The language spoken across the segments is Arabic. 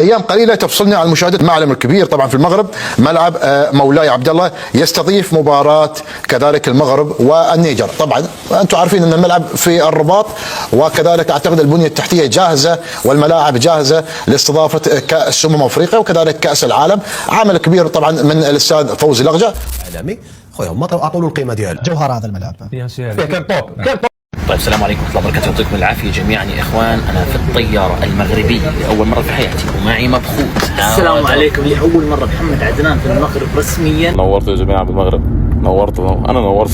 ايام قليله تفصلنا عن مشاهده المعلم الكبير طبعا في المغرب، ملعب مولاي عبد الله يستضيف مباراه كذلك المغرب والنيجر. طبعا انتم عارفين ان الملعب في الرباط، وكذلك اعتقد البنيه التحتيه جاهزه والملاعب جاهزه لاستضافه كاس افريقيا وكذلك كاس العالم. عمل كبير طبعا من الاستاذ فوزي لغجه. اعلامي خويا هما اعطوا له القيمه ديالو. جوهر هذا الملعب كان طوب. طيب السلام عليكم ورحمة الله وبركاته، يعطيكم العافية جميعا يا إخوان. أنا في الطيارة المغربية لأول مرة في حياتي ومعي مبخوت. السلام عليكم، لأول مرة محمد عدنان في المغرب رسميا. نورتوا يا جماعة بالمغرب، نورتوا. أنا نورت.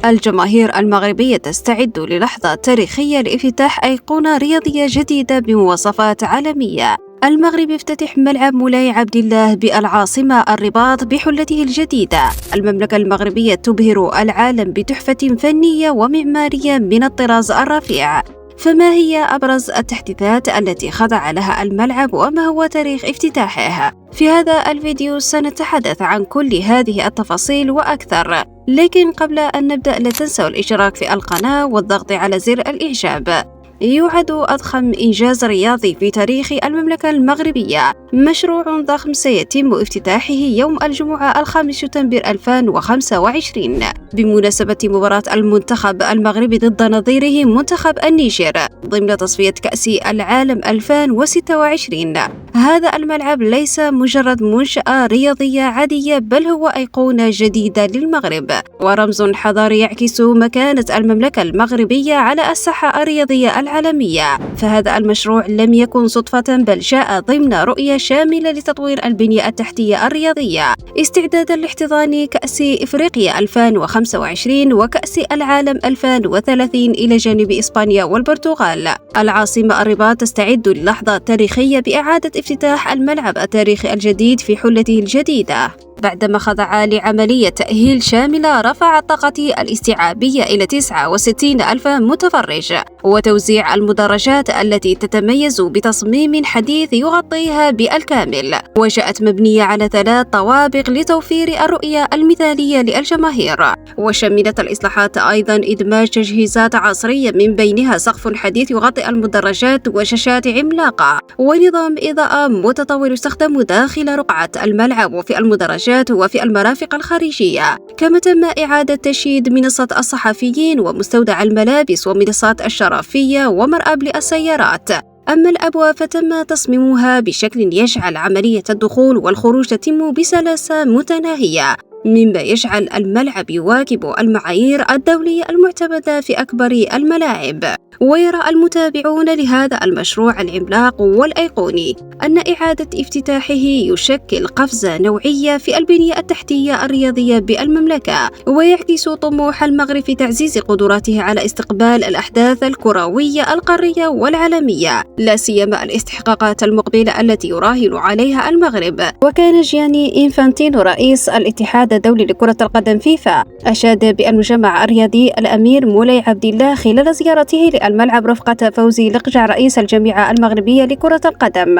الجماهير المغربية تستعد للحظة تاريخية لافتتاح أيقونة رياضية جديدة بمواصفات عالمية. المغرب يفتتح ملعب مولاي عبد الله بالعاصمة الرباط بحلته الجديدة. المملكة المغربية تبهر العالم بتحفة فنية ومعمارية من الطراز الرفيع. فما هي أبرز التحديثات التي خضع لها الملعب وما هو تاريخ افتتاحه؟ في هذا الفيديو سنتحدث عن كل هذه التفاصيل وأكثر، لكن قبل أن نبدأ لا تنسوا الاشتراك في القناة والضغط على زر الإعجاب. يعد أضخم إنجاز رياضي في تاريخ المملكة المغربية، مشروع ضخم سيتم افتتاحه يوم الجمعة 5 شتنبر 2025 بمناسبة مباراة المنتخب المغربي ضد نظيره منتخب النيجر ضمن تصفية كأس العالم 2026. هذا الملعب ليس مجرد منشأة رياضية عادية، بل هو أيقونة جديدة للمغرب ورمز حضاري يعكس مكانة المملكة المغربية على الساحة الرياضية العالمية. فهذا المشروع لم يكن صدفة، بل جاء ضمن رؤية شاملة لتطوير البنية التحتية الرياضية استعدادا لاحتضان كأس إفريقيا 2025 وكأس العالم 2030 إلى جانب إسبانيا والبرتغال. العاصمة الرباط تستعد للحظة تاريخية بإعادة افتتاح الملعب التاريخي الجديد في حلته الجديدة بعدما خضع لعملية تأهيل شاملة رفع الطاقة الاستيعابية إلى 69 ألف متفرج، وتوزيع المدرجات التي تتميز بتصميم حديث يغطيها بالكامل، وجاءت مبنية على 3 طوابق لتوفير الرؤية المثالية للجماهير. وشملت الإصلاحات أيضا إدماج تجهيزات عصرية من بينها سقف حديث يغطي المدرجات وشاشات عملاقة ونظام إضاءة متطور يستخدم داخل رقعة الملعب وفي المدرجات وفي المرافق الخارجية. كما تم إعادة تشييد منصة الصحفيين ومستودع الملابس ومنصات الشرفية ومرآب للسيارات. أما الأبواب فتم تصميمها بشكل يجعل عملية الدخول والخروج تتم بسلاسة متناهية، مما يجعل الملعب يواكب المعايير الدولية المعتمدة في أكبر الملاعب. ويرى المتابعون لهذا المشروع العملاق والأيقوني أن إعادة افتتاحه يشكل قفزة نوعية في البنية التحتية الرياضية بالمملكة، ويعكس طموح المغرب في تعزيز قدراته على استقبال الأحداث الكروية القارية والعالمية، لا سيما الاستحقاقات المقبلة التي يراهن عليها المغرب. وكان جياني إنفانتينو رئيس الاتحاد الدولي لكرة القدم فيفا أشاد بالمجمع الرياضي الأمير مولاي عبد الله خلال زيارته الملعب رفقة فوزي لغجة رئيس الجامعة المغربية لكرة القدم.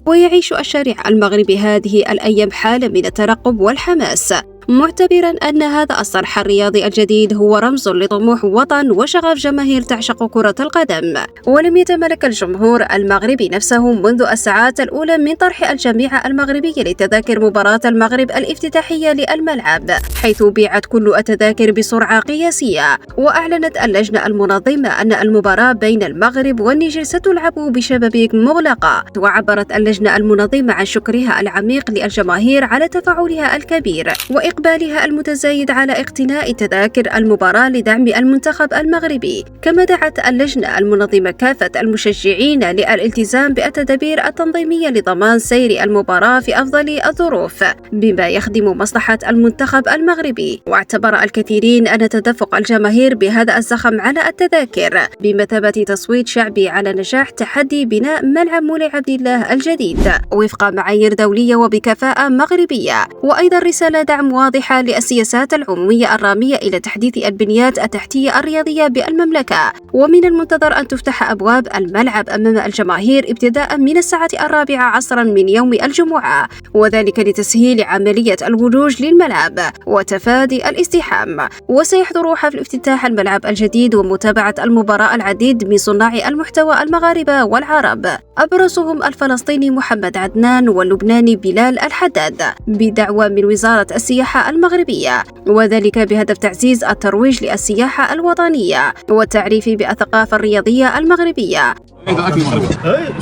ويعيش الشارع المغربي هذه الأيام حالة من الترقب والحماس، معتبرا أن هذا الصرح الرياضي الجديد هو رمز لطموح وطن وشغف جماهير تعشق كرة القدم. ولم يتملك الجمهور المغربي نفسه منذ الساعات الأولى من طرح الجامعة المغربية لتذاكر مباراة المغرب الافتتاحية للملعب، حيث بيعت كل التذاكر بسرعة قياسية. وأعلنت اللجنة المنظمة أن المباراة بين المغرب والنيجر ستلعب بشبابيك مغلقة. وعبرت اللجنة المنظمة عن شكرها العميق للجماهير على تفاعلها الكبير إقبالها المتزايد على اقتناء تذاكر المباراة لدعم المنتخب المغربي. كما دعت اللجنة المنظمة كافة المشجعين للالتزام بالتدابير التنظيمية لضمان سير المباراة في أفضل الظروف بما يخدم مصلحة المنتخب المغربي. واعتبر الكثيرين أن تدفق الجماهير بهذا الزخم على التذاكر بمثابة تصويت شعبي على نجاح تحدي بناء ملعب مولاي عبد الله الجديد وفق معايير دولية وبكفاءة مغربية، وأيضا رسالة دعم واضحة للسياسات العمومية الرامية إلى تحديث البنيات التحتية الرياضية بالمملكة. ومن المنتظر أن تفتح أبواب الملعب أمام الجماهير ابتداء من الساعة 4 عصرا من يوم الجمعة، وذلك لتسهيل عملية الولوج للملعب وتفادي الازدحام. وسيحضر حفل افتتاح الملعب الجديد ومتابعة المباراة العديد من صناع المحتوى المغاربة والعرب، أبرزهم الفلسطيني محمد عدنان واللبناني بلال الحداد، بدعوى من وزارة السياحة المغربية، وذلك بهدف تعزيز الترويج للسياحة الوطنية والتعريف بالثقافة الرياضية المغربية. هذا اكل مغربي.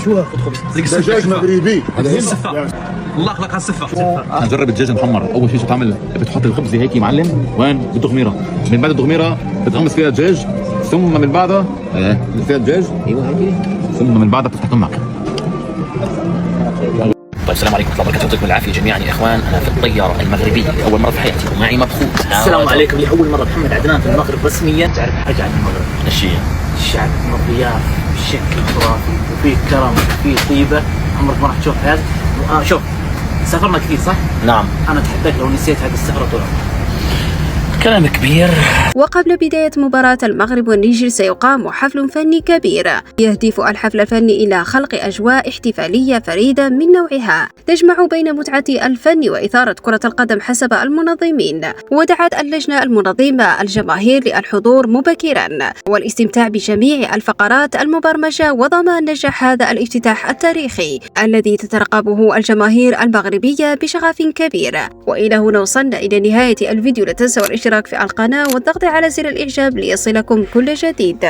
شو دجاج مغربي. هذا السفة. الله اخلق على السفة. نجرب الدجاج المحمر. اول شيء شو تعمل؟ بتحط الخبز هيك يا معلم، وين بده خميره، من بعد الخميره بتغمس فيها الدجاج، ثم من بعدها فيها الدجاج، ايوه هيك، ثم من بعدها بتفتح معك. طيب السلام عليكم ورحمة الله وبركاته، يعطيكم العافية جميعا يا إخوان. أنا في الطيارة المغربية لأول مرة في حياتي ومعي مبخوت. السلام عليكم، لأول مرة محمد عدنان في المغرب رسميا. تعرف حاجة عن المغرب؟ الشيء الشعب مضياف بشكل خرافي، وفيه كرم وفيه طيبة عمرك ما راح تشوف هذا. شوف سافرنا كثير صح؟ نعم. أنا أتحداك لو نسيت هذه السفرة طول عمرك. كلام كبير. وقبل بداية مباراة المغرب والنيجر سيقام حفل فني كبير يهدف الحفل الفني إلى خلق أجواء احتفالية فريدة من نوعها تجمع بين متعة الفن وإثارة كرة القدم حسب المنظمين. ودعت اللجنة المنظمة الجماهير للحضور مبكرا والاستمتاع بجميع الفقرات المبرمجة وضمان نجاح هذا الافتتاح التاريخي الذي تترقبه الجماهير المغربية بشغف كبير. وإلى هنا وصلنا إلى نهاية الفيديو. لا تنسوا الاشتراك في القناة والضغط على زر الإعجاب ليصلكم كل جديد.